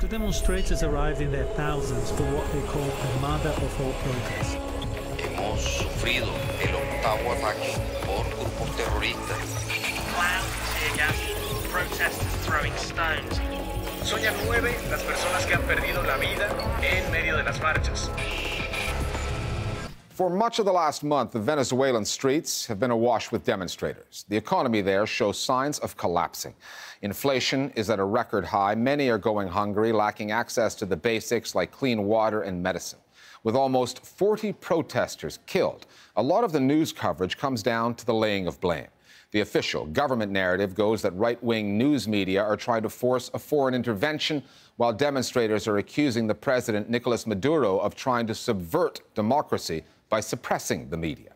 The demonstrators arrived in their thousands for what they called the mother of all protests. Hemos sufrido el octavo ataque por grupos terroristas. Clouds of tear gas, protesters throwing stones. Son ya 9 las personas que han perdido la vida en medio de las marchas. For much of the last month, the Venezuelan streets have been awash with demonstrators. The economy there shows signs of collapsing. Inflation is at a record high. Many are going hungry, lacking access to the basics like clean water and medicine. With almost 40 protesters killed, a lot of the news coverage comes down to the laying of blame. The official government narrative goes that right-wing news media are trying to force a foreign intervention, while demonstrators are accusing the president, Nicolas Maduro, of trying to subvert democracy by suppressing the media.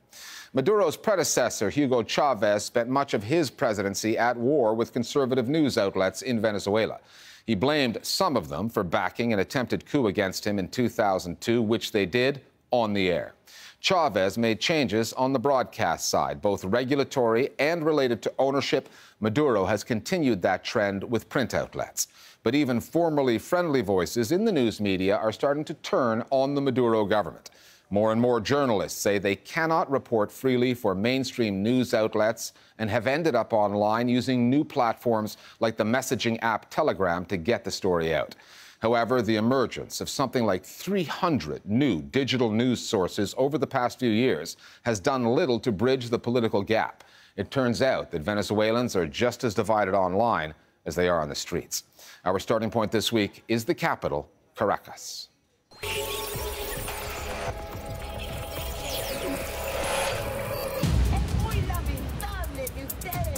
Maduro's predecessor, Hugo Chavez, spent much of his presidency at war with conservative news outlets in Venezuela. He blamed some of them for backing an attempted coup against him in 2002, which they did on the air. Chavez made changes on the broadcast side, both regulatory and related to ownership. Maduro has continued that trend with print outlets. But even formerly friendly voices in the news media are starting to turn on the Maduro government. More and more journalists say they cannot report freely for mainstream news outlets and have ended up online using new platforms like the messaging app Telegram to get the story out. However, the emergence of something like 300 new digital news sources over the past few years has done little to bridge the political gap. It turns out that Venezuelans are just as divided online as they are on the streets. Our starting point this week is the capital, Caracas.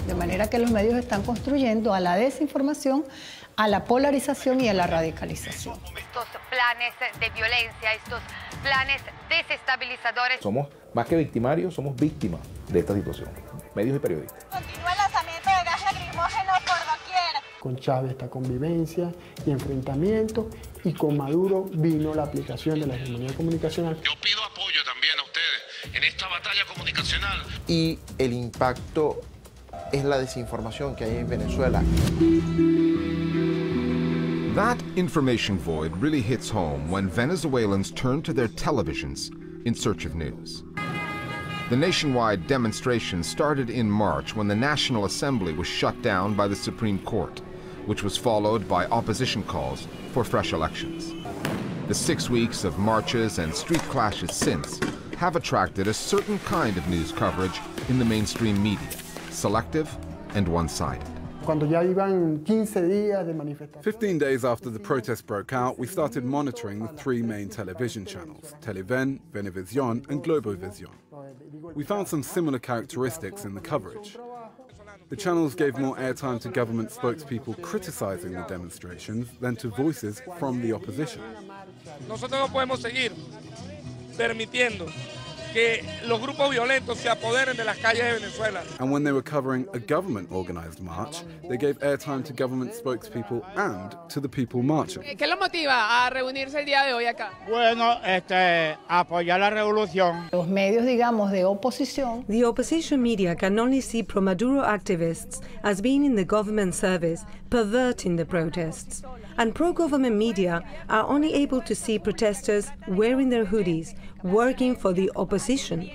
De manera que los medios están construyendo a la desinformación, a la polarización y a la radicalización. Estos planes de violencia, estos planes desestabilizadores. Somos más que victimarios, somos víctimas de esta situación, medios y periodistas. Continúa el lanzamiento de gas lacrimógeno por doquier. Con Chávez esta convivencia y enfrentamiento, y con Maduro vino la aplicación de la hegemonía comunicacional. Yo pido apoyo también a ustedes en esta batalla comunicacional. Y el impacto es la desinformación que hay en Venezuela. That information void really hits home when Venezuelans turn to their televisions in search of news. The nationwide demonstration started in March when the National Assembly was shut down by the Supreme Court, which was followed by opposition calls for fresh elections. The 6 weeks of marches and street clashes since have attracted a certain kind of news coverage in the mainstream media, selective and one-sided. 15 days after the protest broke out, we started monitoring the 3 main television channels, Televen, Venevisión and Globovisión. We found some similar characteristics in the coverage. The channels gave more airtime to government spokespeople criticizing the demonstrations than to voices from the opposition. Nosotros no podemos seguir permitiendo que los grupos violentos se apoderen de las calles de Venezuela. And when they were covering a government-organized march, they gave airtime to government spokespeople and to the people marching. ¿Qué los motiva a reunirse el día de hoy acá? Bueno, apoyar la revolución. Los medios, digamos, de oposición. The opposition media can only see pro-Maduro activists as being in the government service, perverting the protests. And pro-government media are only able to see protesters wearing their hoodies, working for the opposition.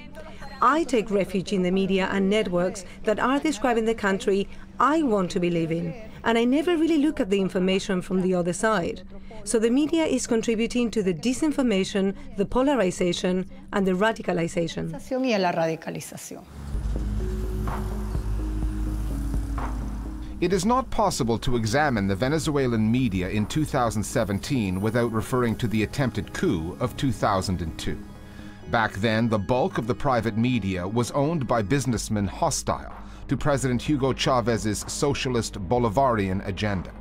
I take refuge in the media and networks that are describing the country I want to be living, and I never really look at the information from the other side. So the media is contributing to the disinformation, the polarization, and the radicalization. Y a la radicalización. It is not possible to examine the Venezuelan media in 2017 without referring to the attempted coup of 2002. Back then, the bulk of the private media was owned by businessmen hostile to President Hugo Chavez's socialist Bolivarian agenda.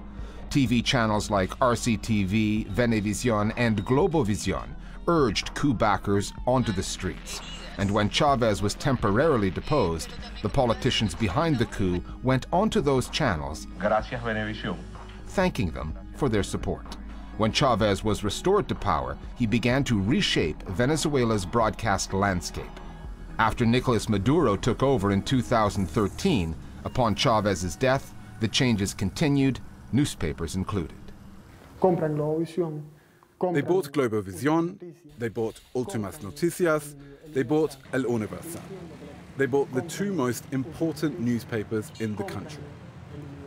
TV channels like RCTV, Venevisión, and Globovisión urged coup backers onto the streets. And when Chavez was temporarily deposed, the politicians behind the coup went onto those channels, Gracias, Venevisión, thanking them for their support. When Chavez was restored to power, he began to reshape Venezuela's broadcast landscape. After Nicolas Maduro took over in 2013, upon Chavez's death, the changes continued, newspapers included. compran Globovisión. They bought Globovisión, they bought Últimas Noticias, they bought El Universal. They bought the two most important newspapers in the country.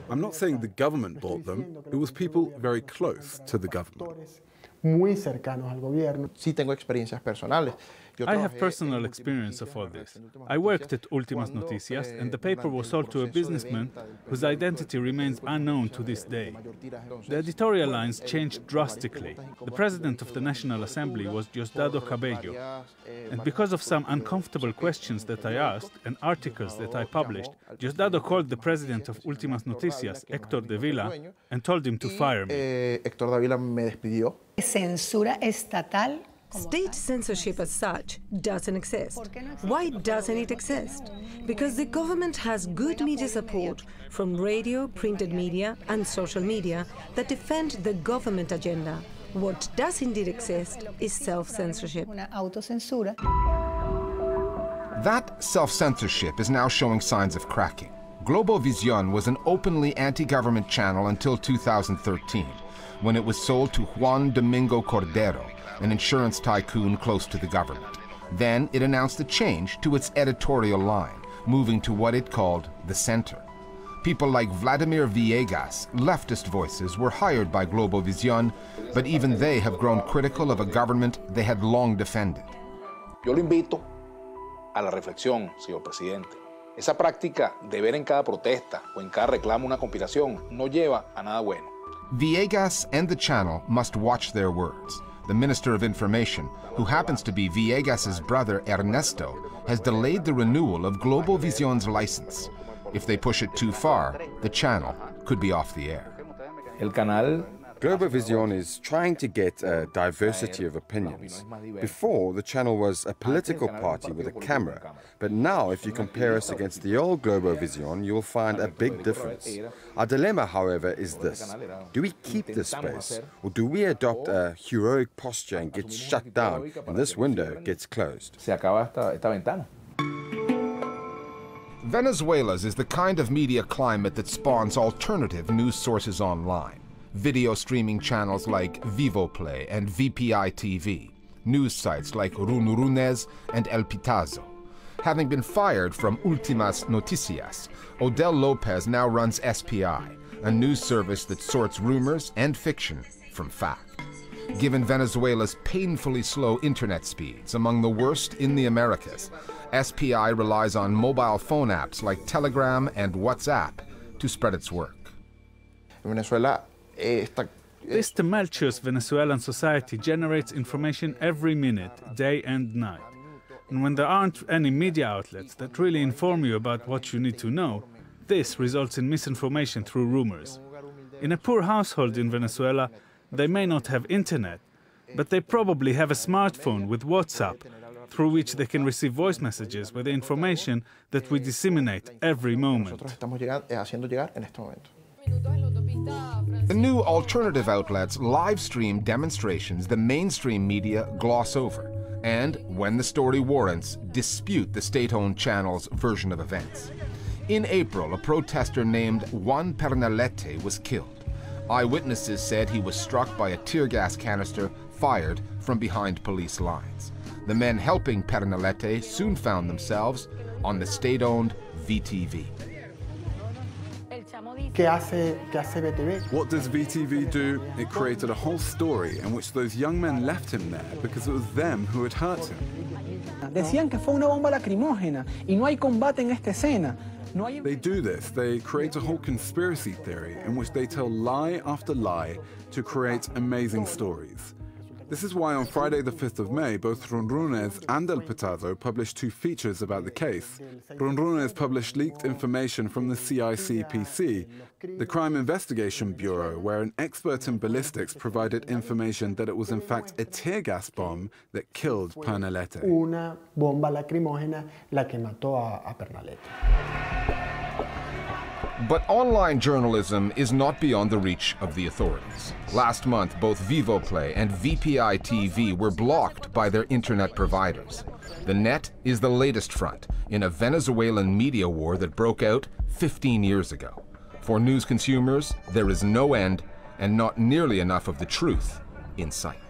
I'm not saying the government bought them, it was people very close to the government. Muy cercanos al gobierno. Sí tengo experiencias personales. I have personal experience of all this. I worked at Últimas Noticias, and the paper was sold to a businessman whose identity remains unknown to this day. The editorial lines changed drastically. The president of the National Assembly was Diosdado Cabello, and because of some uncomfortable questions that I asked and articles that I published, Diosdado called the president of Últimas Noticias, Héctor de Vila, and told him to fire me. Héctor de Vila me despidió. Censura estatal. State censorship as such doesn't exist. Why doesn't it exist? Because the government has good media support from radio, printed media, and social media that defend the government agenda. What does indeed exist is self-censorship. That self-censorship is now showing signs of cracking. Globovisión was an openly anti-government channel until 2013, when it was sold to Juan Domingo Cordero, an insurance tycoon close to the government. Then it announced a change to its editorial line, moving to what it called the center. People like Vladimir Villegas, leftist voices, were hired by Globovisión, but even they have grown critical of a government they had long defended. Yo lo invito a la reflexión, señor presidente. Esa práctica de ver en cada protesta o en cada reclamo una conspiración no lleva a nada bueno. Villegas and the channel must watch their words. The Minister of Information, who happens to be Villegas' brother Ernesto, has delayed the renewal of Globovisión's license. If they push it too far, the channel could be off the air. El canal Globovisión is trying to get a diversity of opinions. Before, the channel was a political party with a camera, but now if you compare us against the old Globovisión, you will find a big difference. Our dilemma, however, is this. Do we keep this space, or do we adopt a heroic posture and get shut down and this window gets closed? Se acaba esta ventana. Venezuela's is the kind of media climate that spawns alternative news sources online. Video streaming channels like Vivoplay and VPI TV, news sites like Runrunes and El Pitazo. Having been fired from Últimas Noticias, Odell Lopez now runs SPI, a news service that sorts rumors and fiction from fact. Given Venezuela's painfully slow internet speeds, among the worst in the Americas, SPI relies on mobile phone apps like Telegram and WhatsApp to spread its work. Venezuela This tumultuous Venezuelan society generates information every minute, day and night. And when there aren't any media outlets that really inform you about what you need to know, this results in misinformation through rumors. In a poor household in Venezuela, they may not have internet, but they probably have a smartphone with WhatsApp, through which they can receive voice messages with the information that we disseminate every moment. The new alternative outlets live stream demonstrations the mainstream media gloss over, and, when the story warrants, dispute the state-owned channel's version of events. In April, a protester named Juan Pernalete was killed. Eyewitnesses said he was struck by a tear gas canister fired from behind police lines. The men helping Pernalete soon found themselves on the state-owned VTV. What does VTV do? It created a whole story in which those young men left him there because it was them who had hurt him. Decían que fue una bomba lacrimógena y no hay combate en esta escena. They do this. They create a whole conspiracy theory in which they tell lie after lie to create amazing stories. This is why on Friday the 5th of May, both Runrunes and El Pitazo published two features about the case. Runrunes published leaked information from the CICPC, the Crime Investigation Bureau, where an expert in ballistics provided information that it was in fact a tear gas bomb that killed Pernalete. Una bomba lacrimógena la que mató a Pernalete. But online journalism is not beyond the reach of the authorities. Last month, both Vivoplay and VPI TV were blocked by their internet providers. The net is the latest front in a Venezuelan media war that broke out 15 years ago. For news consumers, there is no end and not nearly enough of the truth in sight.